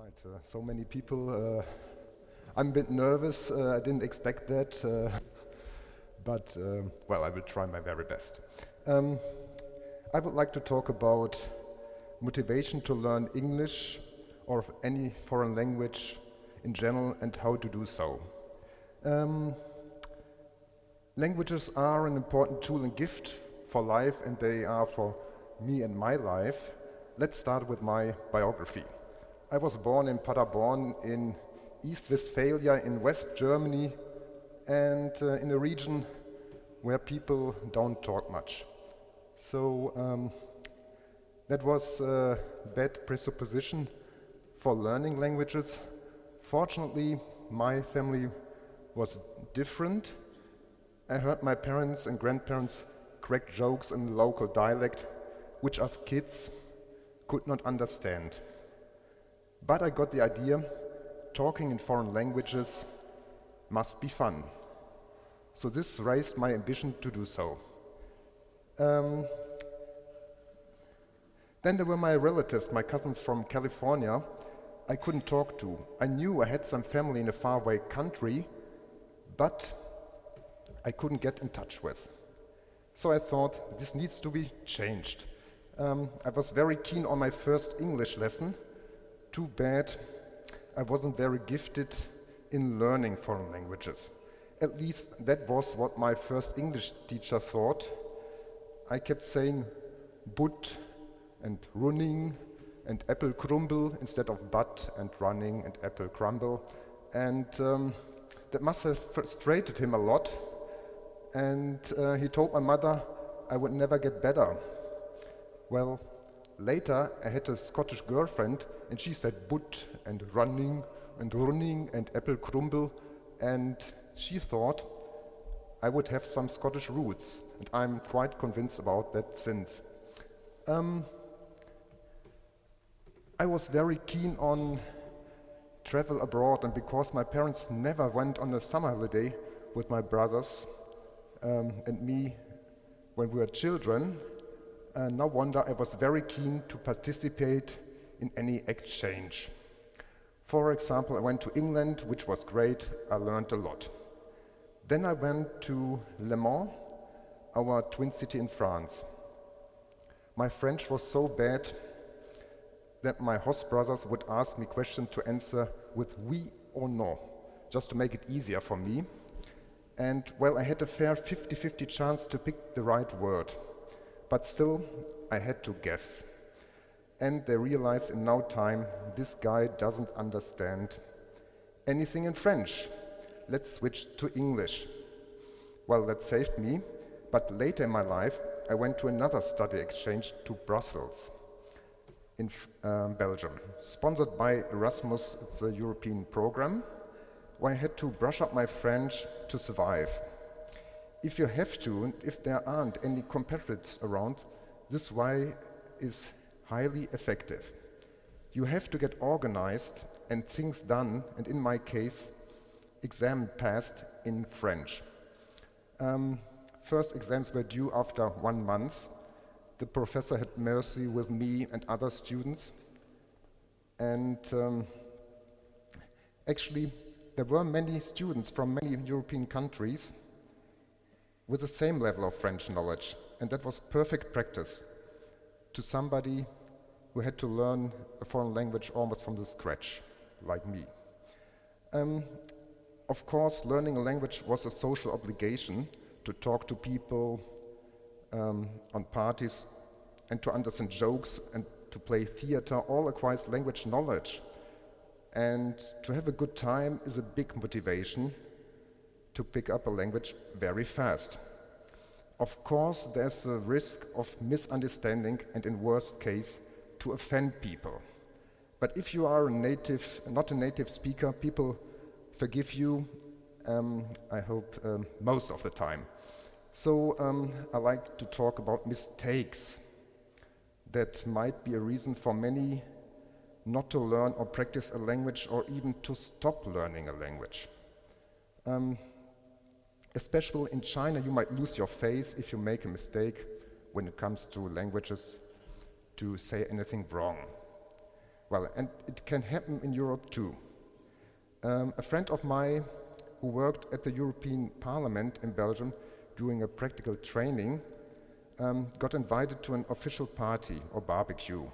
Right, so many people. I'm a bit nervous. I didn't expect that, but well, I will try my very best. Um, I would like to talk about motivation to learn English or any foreign language in general and how to do so. Um, Languages are an important tool and gift for life, and they are for me and my life. Let's start with my biography. I was born in Paderborn in East Westphalia in West Germany, and in a region where people don't talk much. So that was a bad presupposition for learning languages. Fortunately, my family was different. I heard my parents and grandparents crack jokes in the local dialect, which us kids could not understand. But I got the idea, talking in foreign languages must be fun. So this raised my ambition to do so. Then there were my relatives, my cousins from California, I couldn't talk to. I knew I had some family in a faraway country, but I couldn't get in touch with. So I thought, this needs to be changed. I was very keen on my first English lesson. Too bad I wasn't very gifted in learning foreign languages. At least that was what my first English teacher thought. I kept saying but and running and apple crumble instead of but and running and apple crumble. And that must have frustrated him a lot. And he told my mother I would never get better. Well, later I had a Scottish girlfriend and she said but and running and apple crumble, and she thought I would have some Scottish roots, and I'm quite convinced about that since. I was very keen on travel abroad, and because my parents never went on a summer holiday with my brothers and me when we were children, no wonder I was very keen to participate in any exchange. For example, I went to England, which was great. I learned a lot. Then I went to Le Mans, our twin city in France. My French was so bad that my host brothers would ask me questions to answer with oui or no, just to make it easier for me. And well, I had a fair 50-50 chance to pick the right word. But still, I had to guess. And they realized in no time, this guy doesn't understand anything in French. Let's switch to English. Well, that saved me, but later in my life, I went to another study exchange to Brussels in Belgium, sponsored by Erasmus. It's a European program, where I had to brush up my French to survive. If you have to, and if there aren't any competitors around, this way is highly effective. You have to get organized and things done, and in my case, exam passed in French. First exams were due after 1 month. The professor had mercy with me and other students, and actually there were many students from many European countries with the same level of French knowledge, and that was perfect practice to somebody who had to learn a foreign language almost from the scratch, like me. Of course, learning a language was a social obligation to talk to people on parties and to understand jokes and to play theater. All acquires language knowledge. And to have a good time is a big motivation to pick up a language very fast. Of course, there's a risk of misunderstanding and, in worst case, to offend people. But if you are not a native speaker, people forgive you, I hope, most of the time. So I like to talk about mistakes that might be a reason for many not to learn or practice a language, or even to stop learning a language. Especially in China, you might lose your face if you make a mistake when it comes to languages, to say anything wrong. Well, and it can happen in Europe too. A friend of mine who worked at the European Parliament in Belgium doing a practical training got invited to an official party or barbecue.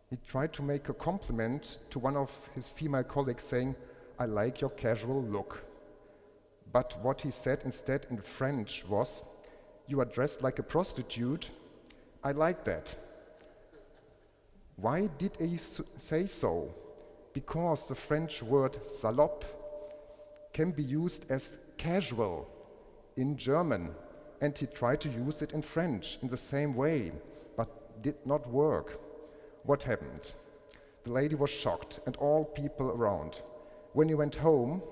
He tried to make a compliment to one of his female colleagues saying, "I like your casual look." But what he said instead in French was, "You are dressed like a prostitute. I like that." Why did he say so? Because the French word salope can be used as casual in German, and he tried to use it in French in the same way, but did not work. What happened? The lady was shocked, and all people around. When he went home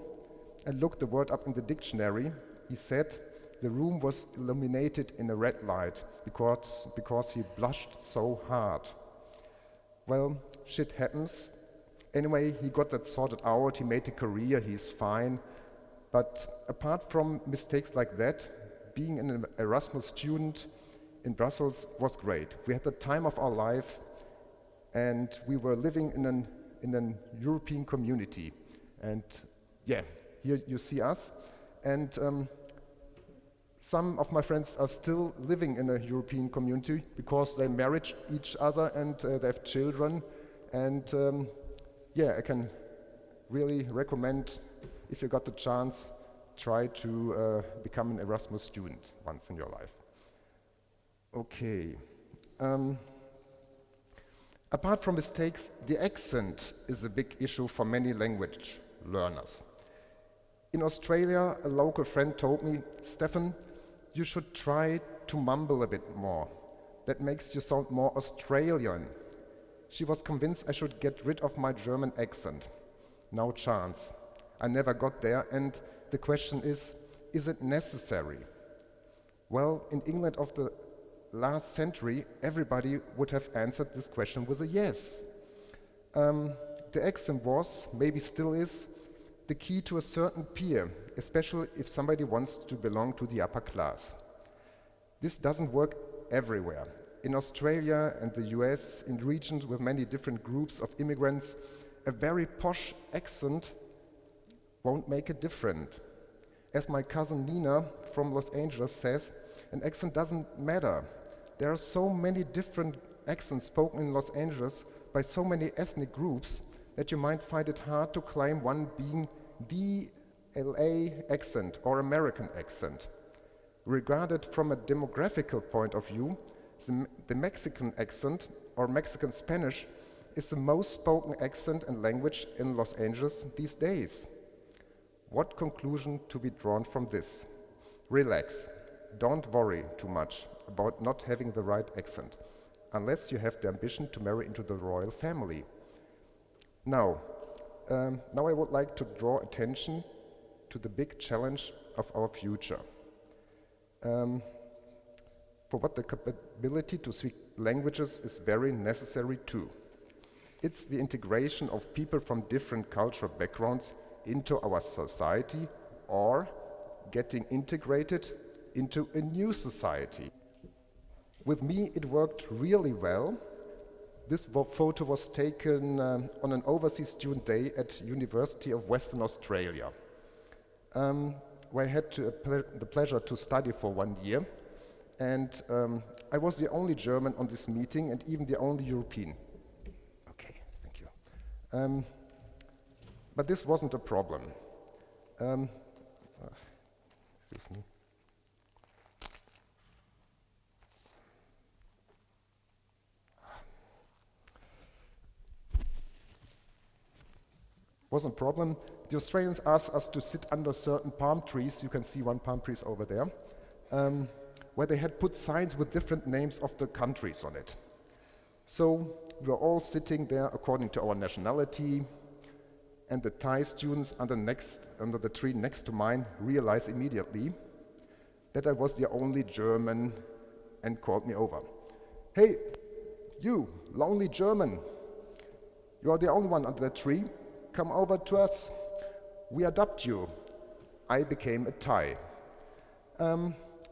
and looked the word up in the dictionary, he said the room was illuminated in a red light because he blushed so hard. Well, shit happens. Anyway, he got that sorted out, he made a career, he's fine. But apart from mistakes like that, being an Erasmus student in Brussels was great. We had the time of our life, and we were living in an European community. And yeah, here you see us. And some of my friends are still living in a European community because they married each other and they have children. And yeah, I can really recommend, if you got the chance, try to become an Erasmus student once in your life. Okay. Apart from mistakes, the accent is a big issue for many language learners. In Australia, a local friend told me, "Stefan, you should try to mumble a bit more. That makes you sound more Australian." She was convinced I should get rid of my German accent. No chance. I never got there, and the question is it necessary? Well, in England of the last century, everybody would have answered this question with a yes. The accent was, maybe still is, the key to a certain peer, especially if somebody wants to belong to the upper class. This doesn't work everywhere. In Australia and the US, in regions with many different groups of immigrants, a very posh accent won't make a difference. As my cousin Nina from Los Angeles says, an accent doesn't matter. There are so many different accents spoken in Los Angeles by so many ethnic groups that you might find it hard to claim one being the LA accent or American accent. Regarded from a demographical point of view, the Mexican accent or Mexican Spanish is the most spoken accent and language in Los Angeles these days. What conclusion to be drawn from this? Relax. Don't worry too much about not having the right accent, unless you have the ambition to marry into the royal family. Now I would like to draw attention to the big challenge of our future. For what the capability to speak languages is very necessary too. It's the integration of people from different cultural backgrounds into our society, or getting integrated into a new society. With me, it worked really well. This photo was taken on an overseas student day at University of Western Australia, where I had the pleasure to study for 1 year. And I was the only German on this meeting and even the only European. Okay, thank you. But this wasn't a problem. Excuse me. Wasn't a problem. The Australians asked us to sit under certain palm trees. You can see one palm tree over there, where they had put signs with different names of the countries on it. So we were all sitting there according to our nationality, and the Thai students under the tree next to mine realized immediately that I was the only German and called me over. "Hey, you, lonely German, you are the only one under the tree. Come over to us. We adopt you." I became a Thai.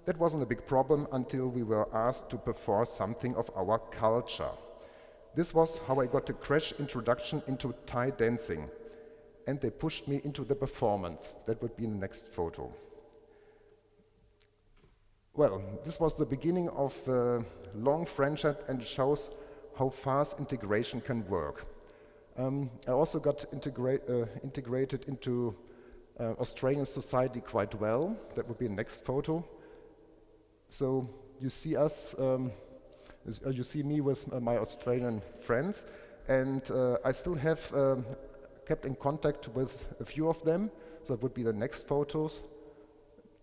That wasn't a big problem until we were asked to perform something of our culture. This was how I got a crash introduction into Thai dancing. And they pushed me into the performance. That would be in the next photo. Well, this was the beginning of a long friendship, and it shows how fast integration can work. I also got integrated into Australian society quite well. That would be the next photo. So you see us, you see me with my Australian friends, and I still have kept in contact with a few of them. So that would be the next photos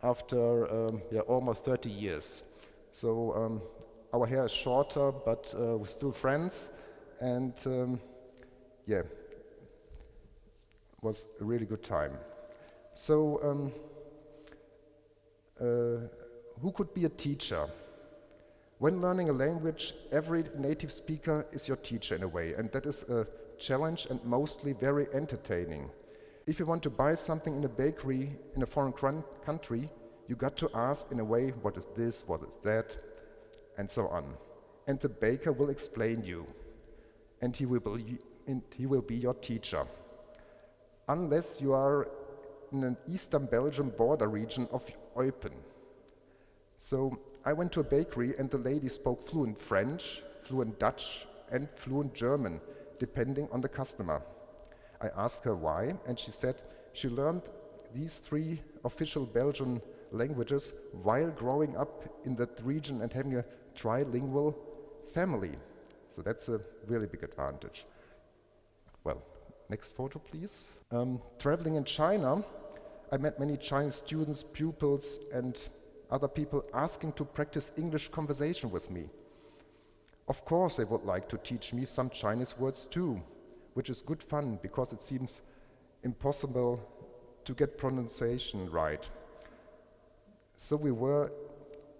after almost 30 years. So our hair is shorter, but we're still friends, and yeah, was a really good time. So who could be a teacher? When learning a language, every native speaker is your teacher in a way, and that is a challenge and mostly very entertaining. If you want to buy something in a bakery in a foreign country, you got to ask in a way, what is this, what is that, and so on. And the baker will explain you, and he will be your teacher. Unless you are in an eastern Belgium border region of Eupen. So I went to a bakery and the lady spoke fluent French, fluent Dutch, and fluent German, depending on the customer. I asked her why, and she said she learned these 3 official Belgian languages while growing up in that region and having a trilingual family. So that's a really big advantage. Well, next photo, please. Traveling in China, I met many Chinese students, pupils, and other people asking to practice English conversation with me. Of course, they would like to teach me some Chinese words too, which is good fun because it seems impossible to get pronunciation right. So we were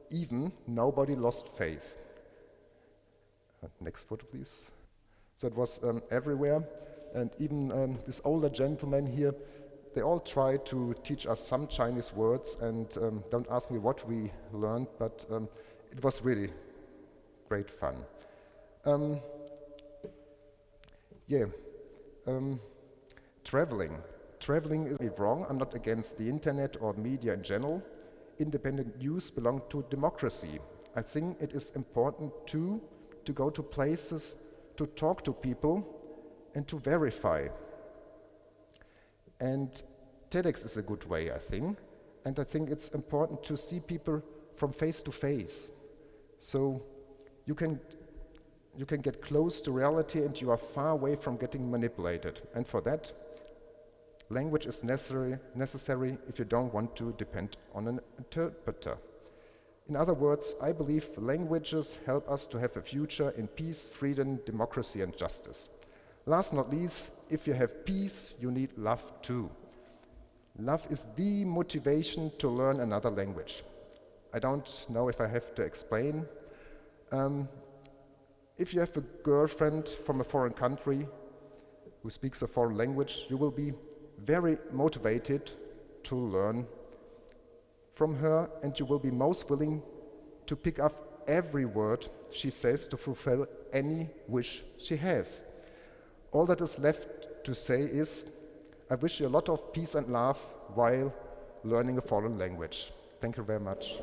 even, nobody lost face. Next photo, please. So it was everywhere, and even this older gentleman here, they all try to teach us some Chinese words, and don't ask me what we learned, but it was really great fun. Traveling is wrong. I'm not against the internet or media in general. Independent news belong to democracy. I think it is important too to go to places, to talk to people, and to verify. And TEDx is a good way, I think. And I think it's important to see people from face to face. So you can get close to reality and you are far away from getting manipulated. And for that, language is necessary if you don't want to depend on an interpreter. In other words, I believe languages help us to have a future in peace, freedom, democracy, and justice. Last not least, if you have peace, you need love too. Love is the motivation to learn another language. I don't know if I have to explain. If you have a girlfriend from a foreign country who speaks a foreign language, you will be very motivated to learn from her, and you will be most willing to pick up every word she says to fulfill any wish she has. All that is left to say is, I wish you a lot of peace and love while learning a foreign language. Thank you very much.